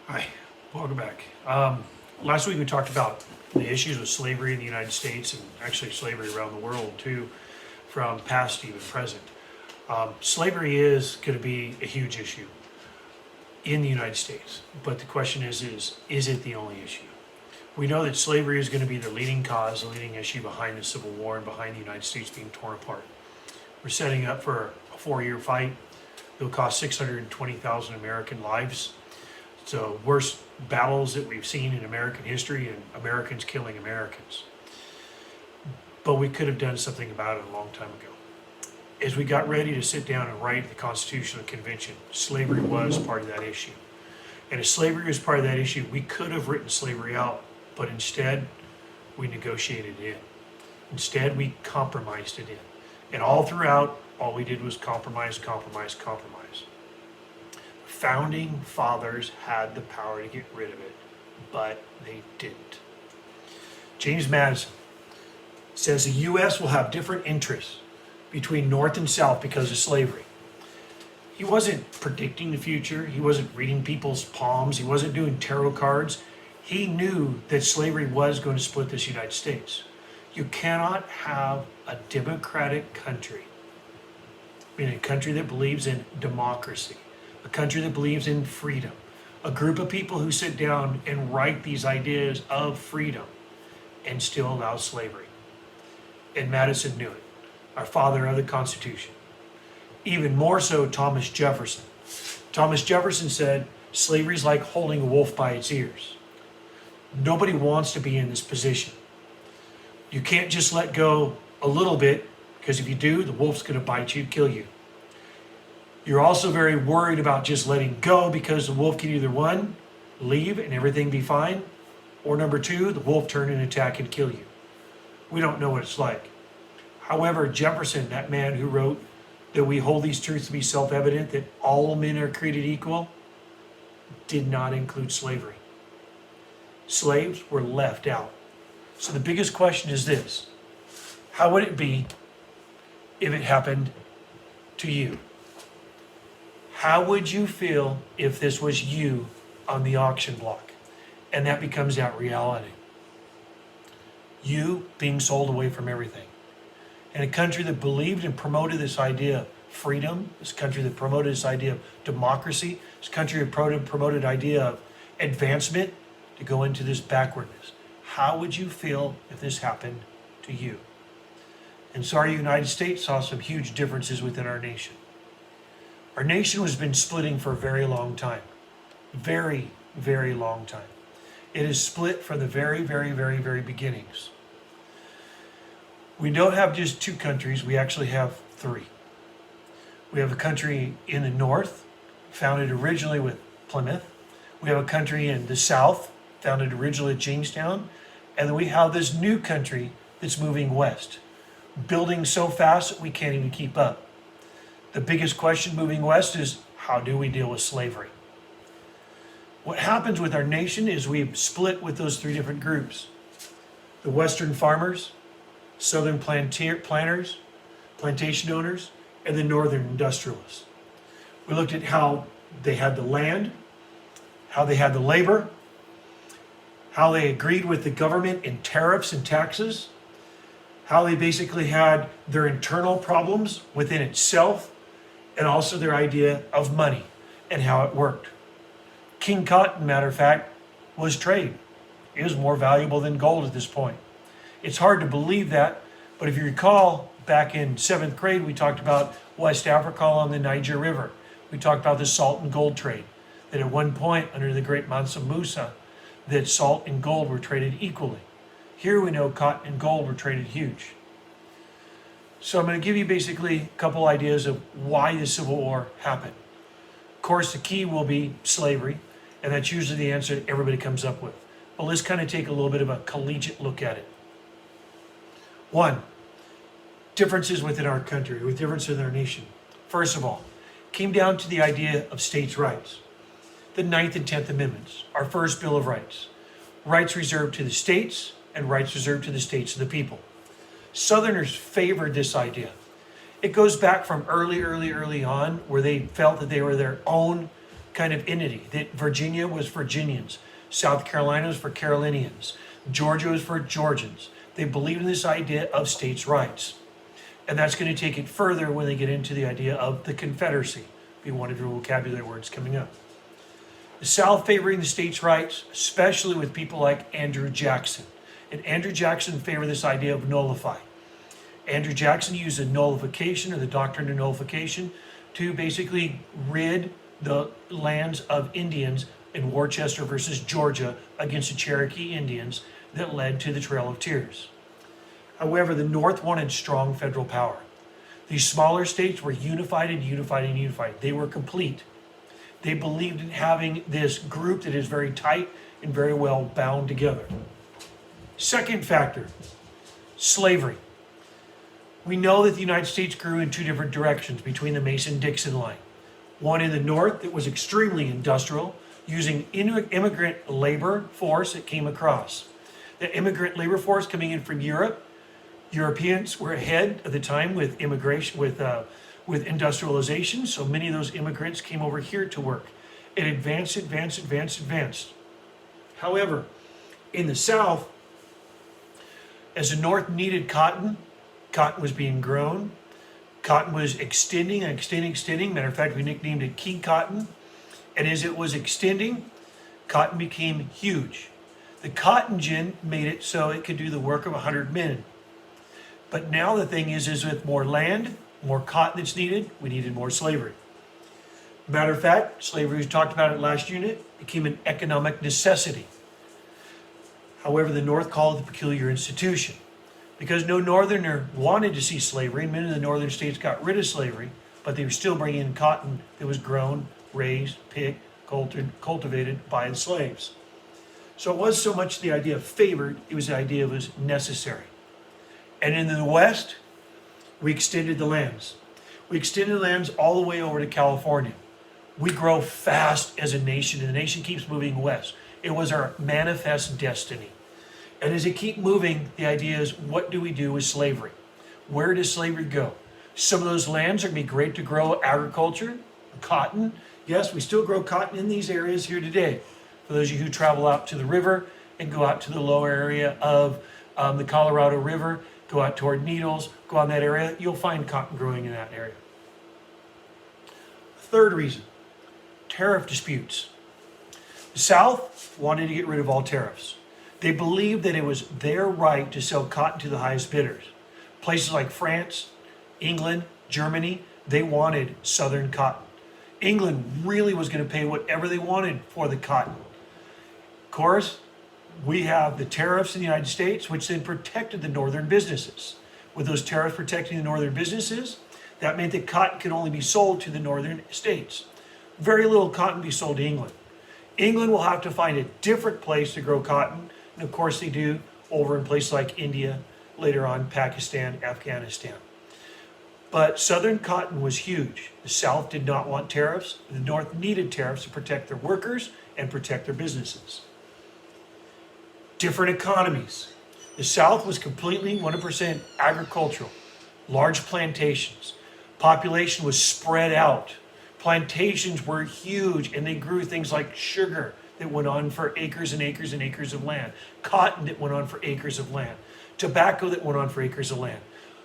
Hi, welcome back. Last week we talked about the issues with slavery in the United States and actually slavery around the world too, from past to even present. Slavery is going to be a huge issue in the United States, but the question is it the only issue? We know that slavery is going to be the leading cause, the leading issue behind the Civil War and behind the United States being torn apart. We're setting up for a 4-year fight. It'll cost 620,000 American lives. So worst battles that we've seen in American history and Americans killing Americans. But we could have done something about it a long time ago. As we got ready to sit down and write the Constitutional Convention, slavery was part of that issue. And as slavery was part of that issue, we could have written slavery out, but instead we negotiated it in. Instead we compromised it in. And all throughout, all we did was compromise, compromise, compromise. Founding fathers had the power to get rid of it, but they didn't. James Madison says the U.S. will have different interests between North and South because of slavery. He wasn't predicting the future. He wasn't reading people's palms. He wasn't doing tarot cards. He knew that slavery was going to split this United States. You cannot have a democratic country, meaning a country that believes in democracy, a country that believes in freedom, a group of people who sit down and write these ideas of freedom and still allow slavery. And Madison knew it, our father of the Constitution. Even more so, Thomas Jefferson. Thomas Jefferson said, slavery is like holding a wolf by its ears. Nobody wants to be in this position. You can't just let go a little bit, because if you do, the wolf's going to bite you, kill you. You're also very worried about just letting go because the wolf can either one, leave and everything be fine, or number two, the wolf turn and attack and kill you. We don't know what it's like. However, Jefferson, that man who wrote that we hold these truths to be self-evident, that all men are created equal, did not include slavery. Slaves were left out. So the biggest question is this: how would it be if it happened to you? How would you feel if this was you on the auction block and that becomes that reality? You being sold away from everything. In a country that believed and promoted this idea of freedom, this country that promoted this idea of democracy, this country that promoted idea of advancement, to go into this backwardness. How would you feel if this happened to you? And so our United States saw some huge differences within our nation. Our nation has been splitting for a very long time. Very, very long time. It is split from the very, very, very, very beginnings. We don't have just two countries, we actually have three. We have a country in the north, founded originally with Plymouth. We have a country in the south, founded originally at Jamestown. And then we have this new country that's moving west, building so fast that we can't even keep up. The biggest question moving west is, how do we deal with slavery? What happens with our nation is we've split with those three different groups. The western farmers, southern planters, plantation owners, and the northern industrialists. We looked at how they had the land, how they had the labor, how they agreed with the government in tariffs and taxes, how they basically had their internal problems within itself, and also their idea of money and how it worked. King cotton, matter of fact, was trade. It was more valuable than gold at this point. It's hard to believe that, but if you recall, back in 7th grade, we talked about West Africa on the Niger River. We talked about the salt and gold trade, that at one point under the great Mansa Musa, that salt and gold were traded equally. Here we know cotton and gold were traded huge. So I'm going to give you basically a couple ideas of why the Civil War happened. Of course, the key will be slavery, and that's usually the answer that everybody comes up with. But let's kind of take a little bit of a collegiate look at it. One, differences within our country, with differences in our nation. First of all, came down to the idea of states' rights. The 9th and 10th Amendments, our first Bill of Rights. Rights reserved to the states and rights reserved to the states and the people. Southerners favored this idea. It goes back from early on, where they felt that they were their own kind of entity, that Virginia was Virginians, South Carolina was for Carolinians, Georgia was for Georgians. They believed in this idea of states' rights. And that's going to take it further when they get into the idea of the Confederacy. Be one of your vocabulary words coming up. The South favoring the states' rights, especially with people like Andrew Jackson. And Andrew Jackson favored this idea of nullify. Andrew Jackson used the nullification, or the doctrine of nullification, to basically rid the lands of Indians in Worcester versus Georgia against the Cherokee Indians that led to the Trail of Tears. However, the North wanted strong federal power. These smaller states were unified and unified and unified. They were complete. They believed in having this group that is very tight and very well bound together. Second factor, slavery. We know that the United States grew in two different directions between the Mason-Dixon line. One in the north that was extremely industrial, using immigrant labor force that came across. The immigrant labor force coming in from Europe. Europeans were ahead of the time with immigration, with industrialization, so many of those immigrants came over here to work. It advanced. However, in the South, as the North needed cotton, cotton was being grown. Cotton was extending. Matter of fact, we nicknamed it King Cotton. And as it was extending, cotton became huge. The cotton gin made it so it could do the work of 100 men. But now the thing is with more land, more cotton that's needed, we needed more slavery. Matter of fact, slavery, we talked about it last unit, became an economic necessity. However, the North called it a peculiar institution, because no Northerner wanted to see slavery, and many of the northern states got rid of slavery, but they were still bringing in cotton that was grown, raised, picked, cultivated by the slaves. So it wasn't so much the idea of favored, it was the idea of it was necessary. And in the West, we extended the lands. We extended the lands all the way over to California. We grow fast as a nation, and the nation keeps moving west. It was our manifest destiny. And as it keeps moving, the idea is, what do we do with slavery? Where does slavery go? Some of those lands are going to be great to grow agriculture, cotton. Yes, we still grow cotton in these areas here today. For those of you who travel out to the river and go out to the lower area of the Colorado River, go out toward Needles, go on that area, you'll find cotton growing in that area. Third reason, tariff disputes. The South wanted to get rid of all tariffs. They believed that it was their right to sell cotton to the highest bidders. Places like France, England, Germany, they wanted Southern cotton. England really was going to pay whatever they wanted for the cotton. Of course, we have the tariffs in the United States, which then protected the northern businesses. With those tariffs protecting the northern businesses, that meant that cotton could only be sold to the northern states. Very little cotton be sold to England. England will have to find a different place to grow cotton, and of course they do over in places like India, later on Pakistan, Afghanistan. But Southern cotton was huge. The South did not want tariffs. The North needed tariffs to protect their workers and protect their businesses. Different economies. The South was completely 100% agricultural. Large plantations. Population was spread out. Plantations were huge, and they grew things like sugar that went on for acres and acres and acres of land. Cotton that went on for acres of land. Tobacco that went on for acres of land.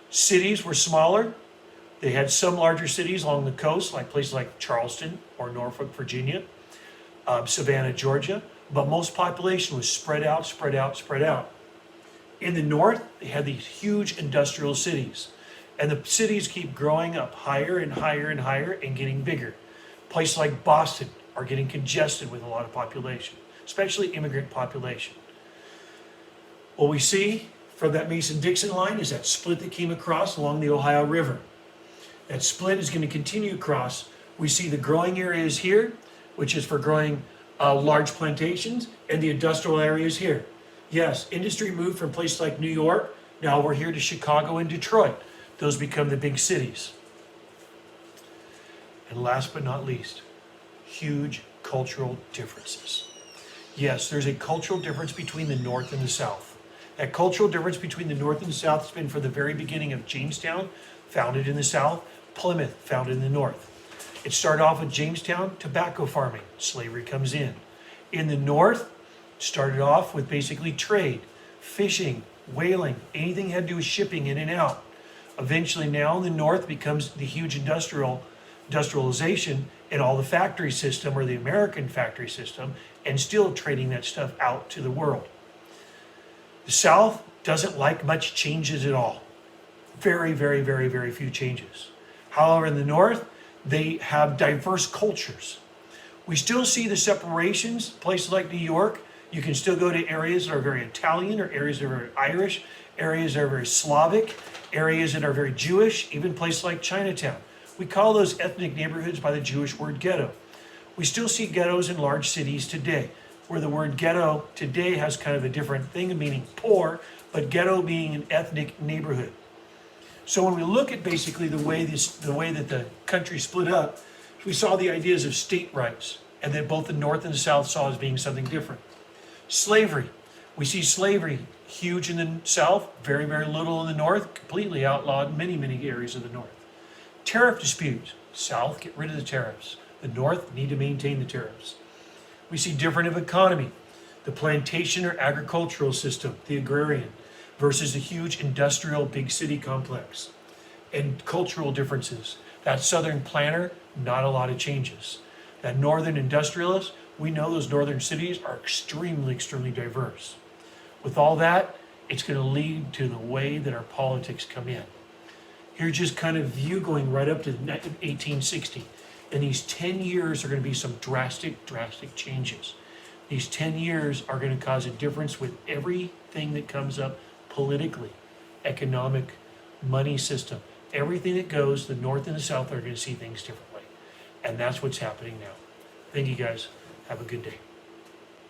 Cities were smaller. They had some larger cities along the coast, like places like Charleston or Norfolk, Virginia, Savannah, Georgia. But most population was spread out. In the north, they had these huge industrial cities. And the cities keep growing up higher and higher and getting bigger. Places like Boston are getting congested with a lot of population, especially immigrant population. What we see from that Mason-Dixon line is that split that came across along the Ohio River. That split is going to continue across. We see the growing areas here, which is for growing large plantations, and the industrial areas here. Yes, industry moved from places like New York. Now we're here to Chicago and Detroit. Those become the big cities. And last but not least, huge cultural differences. Yes, there's a cultural difference between the North and the South. That cultural difference between the North and the South has been from the very beginning of Jamestown, founded in the South, Plymouth, founded in the North. It started off with Jamestown, tobacco farming. Slavery comes in. In the North, it started off with basically trade, fishing, whaling, anything had to do with shipping in and out. Eventually now in the North becomes the huge industrialization and all the factory system, or the American factory system, and still trading that stuff out to the world. The South doesn't like much changes at all. Very, very, very, very few changes. However, in the North, they have diverse cultures. We still see the separations. Places like New York, you can still go to areas that are very Italian, or areas that are very Irish, areas that are very Slavic, areas that are very Jewish, even places like Chinatown. We call those ethnic neighborhoods by the Jewish word ghetto. We still see ghettos in large cities today, where the word ghetto today has kind of a different thing, meaning poor, but ghetto being an ethnic neighborhood. So when we look at basically the way that the country split up, we saw the ideas of state rights, and that both the North and the South saw as being something different. Slavery. We see slavery huge in the South, very, very little in the North, completely outlawed in many, many areas of the North. Tariff disputes. South, get rid of the tariffs. The North need to maintain the tariffs. We see different of economy. The plantation or agricultural system, the agrarian, versus the huge industrial big city complex. And cultural differences. That southern planter, not a lot of changes. That northern industrialist, we know those northern cities are extremely, extremely diverse. With all that, it's going to lead to the way that our politics come in. Here's just kind of view going right up to 1860. And these 10 years are going to be some drastic, drastic changes. These 10 years are going to cause a difference with everything that comes up politically, economic, money system. Everything that goes, the North and the South are going to see things differently. And that's what's happening now. Thank you guys. Have a good day.